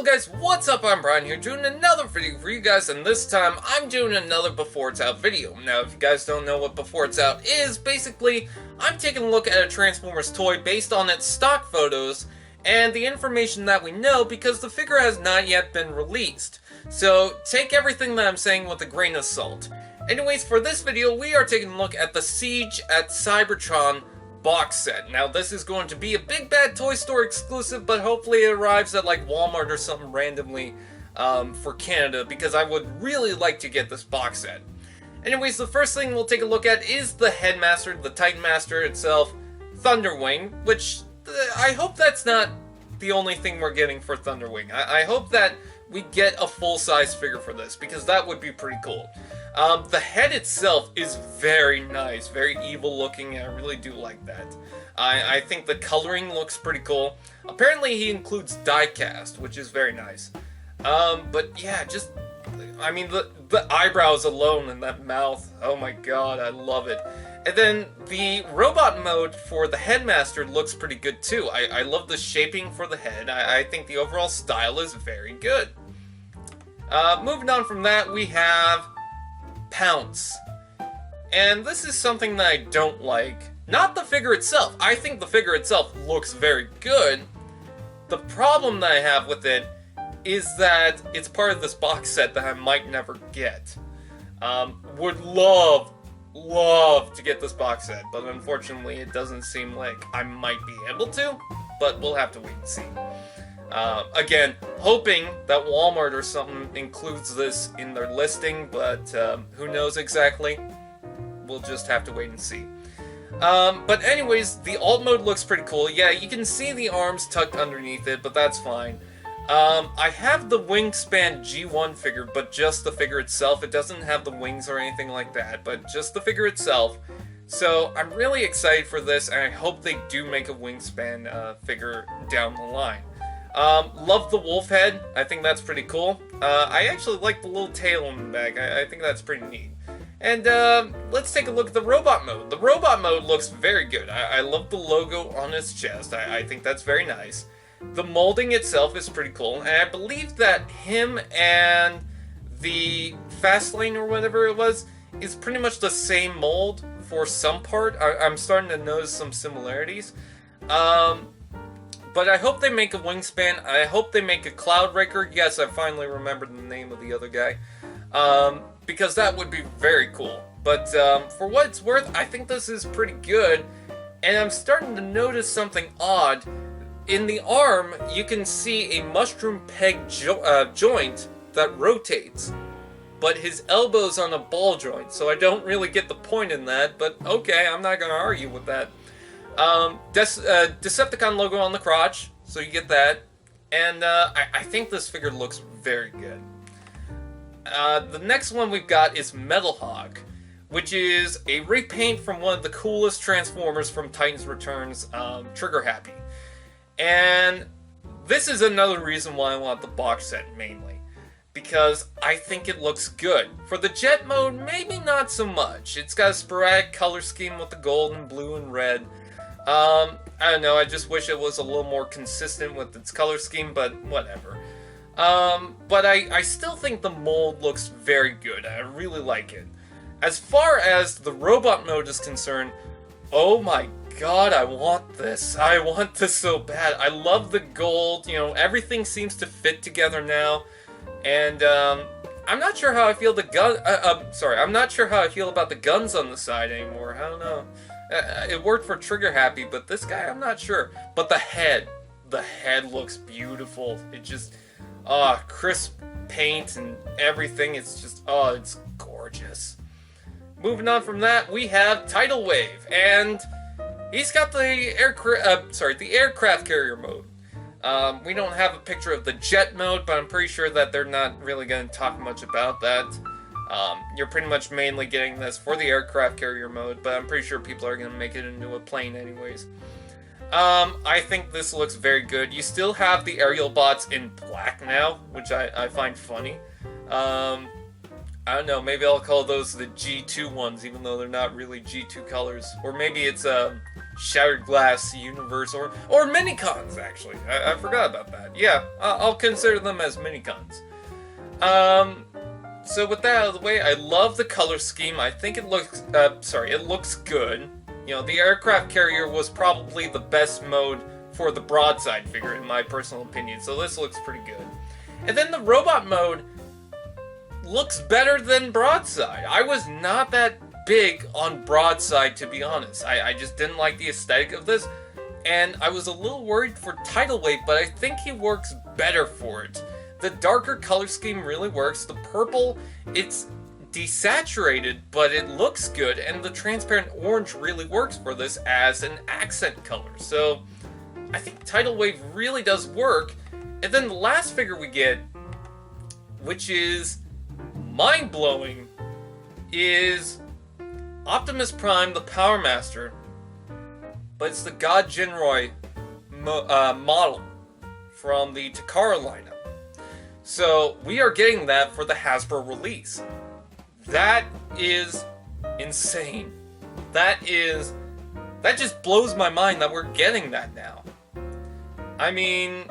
guys, what's up? I'm Brian here doing another video for you guys, and this time I'm doing another Before It's Out video. Now, if you guys don't know what Before It's Out is, basically, I'm taking a look at a Transformers toy based on its stock photos and the information that we know because the figure has not yet been released. So, take everything that I'm saying with a grain of salt. Anyways, for this video, we are taking a look at the Siege at Cybertron box set. Now, this is going to be a Big Bad Toy Store exclusive, but hopefully it arrives at like Walmart or something randomly for Canada, because I would really like to get this box set. Anyways, the first thing we'll take a look at is the Headmaster, the Titan Master itself, Thunderwing, which I hope that's not the only thing we're getting for Thunderwing. I hope that we get a full-size figure for this, because that would be pretty cool. The head itself is very nice, very evil looking, and I really do like that. I think the coloring looks pretty cool. Apparently he includes die-cast, which is very nice. But yeah, just, I mean, the eyebrows alone and that mouth, oh my god, I love it. And then the robot mode for the Headmaster looks pretty good too. I love the shaping for the head. I think the overall style is very good. Moving on from that, we have Pounce. And this is something that I don't like. Not the figure itself. I think the figure itself looks very good. The problem that I have with it is that it's part of this box set that I might never get. Would love to get this box set, but unfortunately it doesn't seem like I might be able to, but we'll have to wait and see. Again, hoping that Walmart or something includes this in their listing, but who knows exactly? We'll just have to wait and see. But anyways, the alt mode looks pretty cool. Yeah, you can see the arms tucked underneath it, but that's fine. I have the Wingspan G1 figure, but just the figure itself. It doesn't have the wings or anything like that, but just the figure itself. So I'm really excited for this, and I hope they do make a Wingspan figure down the line. Love the wolf head. I think that's pretty cool. I actually like the little tail in the back. I think that's pretty neat. And let's take a look at the robot mode. The robot mode looks very good. I love the logo on his chest. I think that's very nice. The molding itself is pretty cool, and I believe that him and the Fastlane or whatever it was is pretty much the same mold for some part. I'm starting to notice some similarities. But I hope they make a Wingspan. I hope they make a Cloudbreaker. Yes, I finally remembered the name of the other guy. Because that would be very cool. But for what it's worth, I think this is pretty good. And I'm starting to notice something odd. In the arm, you can see a mushroom peg joint that rotates. But his elbow's on a ball joint, so I don't really get the point in that. But okay, I'm not going to argue with that. Decepticon logo on the crotch, so you get that. And I think this figure looks very good. The next one we've got is Metalhawk, which is a repaint from one of the coolest Transformers from Titans Returns, Trigger Happy. And this is another reason why I want the box set, mainly. Because I think it looks good. For the jet mode, maybe not so much. It's got a sporadic color scheme with the gold and blue and red. I don't know, I just wish it was a little more consistent with its color scheme, but whatever. But I still think the mold looks very good. I really like it. As far as the robot mode is concerned, oh my god, I want this. I want this so bad. I love the gold, you know, everything seems to fit together now. And, I'm not sure how I feel I'm not sure how I feel about the guns on the side anymore. I don't know. It worked for Trigger Happy, but this guy, I'm not sure. But the head looks beautiful. It just, crisp paint and everything. It's just, it's gorgeous. Moving on from that, we have Tidal Wave, and he's got the aircraft carrier mode. We don't have a picture of the jet mode, but I'm pretty sure that they're not really going to talk much about that. You're pretty much mainly getting this for the aircraft carrier mode, but I'm pretty sure people are going to make it into a plane anyways. I think this looks very good. You still have the aerial bots in black now, which I find funny. I don't know, maybe I'll call those the G2 ones, even though they're not really G2 colors. Or maybe it's Shattered Glass universe, or minicons, actually. I forgot about that. Yeah, I'll consider them as minicons. So with that out of the way, I love the color scheme. I think it looks, it looks good. You know, the aircraft carrier was probably the best mode for the broadside figure, in my personal opinion, so this looks pretty good. And then the robot mode looks better than broadside. I was not that big on broadside, to be honest. I just didn't like the aesthetic of this, and I was a little worried for Tidal Wave, but I think he works better for it. The darker color scheme really works. The purple, it's desaturated, but it looks good, and the transparent orange really works for this as an accent color. So I think Tidal Wave really does work. And then the last figure we get, which is mind-blowing, is Optimus Prime, the Powermaster, but it's the God Ginrai model from the Takara lineup. So we are getting that for the Hasbro release. That is insane. That just blows my mind that we're getting that now. I mean,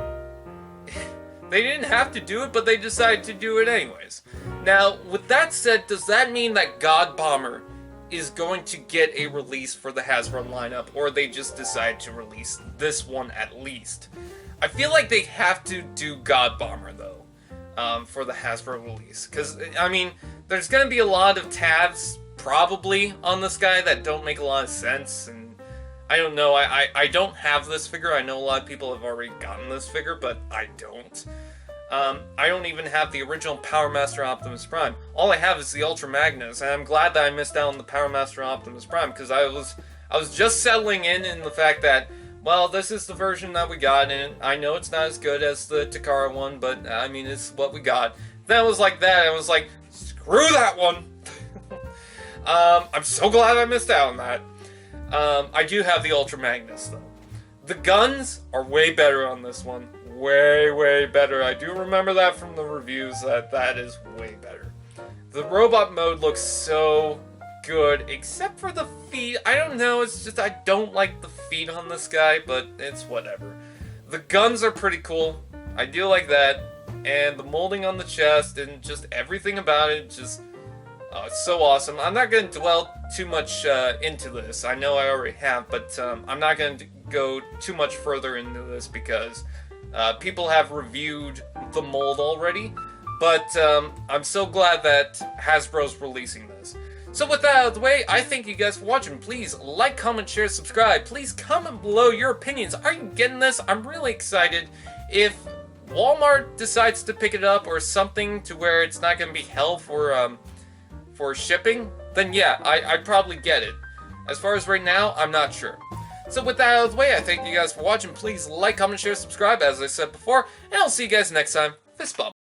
they didn't have to do it, but they decided to do it anyways. Now, with that said, does that mean that God Bomber is going to get a release for the Hasbro lineup, or they just decide to release this one at least? I feel like they have to do God Bomber, though, for the Hasbro release. Because, I mean, there's going to be a lot of tabs, probably, on this guy that don't make a lot of sense, and I don't know, I don't have this figure. I know a lot of people have already gotten this figure, but I don't. I don't even have the original Powermaster Optimus Prime. All I have is the Ultra Magnus, and I'm glad that I missed out on the Powermaster Optimus Prime, because I was just settling in the fact that, well, this is the version that we got, and I know it's not as good as the Takara one, but, I mean, it's what we got. Then it was like that, I was like, screw that one! I'm so glad I missed out on that. I do have the Ultra Magnus, though. The guns are way better on this one. Way, way better. I do remember that from the reviews, that is way better. The robot mode looks so good, except for the feet. I don't know, it's just I don't like the feet on this guy, but it's whatever. The guns are pretty cool. I do like that. And the molding on the chest and just everything about it, just... it's so awesome. I'm not going to dwell too much into this. I know I already have, but I'm not going to go too much further into this because people have reviewed the mold already. But I'm so glad that Hasbro's releasing this. So with that out of the way, I thank you guys for watching. Please like, comment, share, subscribe. Please comment below your opinions. Are you getting this? I'm really excited. If Walmart decides to pick it up or something to where it's not going to be hell for shipping, then yeah, I'd probably get it. As far as right now, I'm not sure. So with that out of the way, I thank you guys for watching. Please like, comment, share, subscribe, as I said before, and I'll see you guys next time. Fist bump.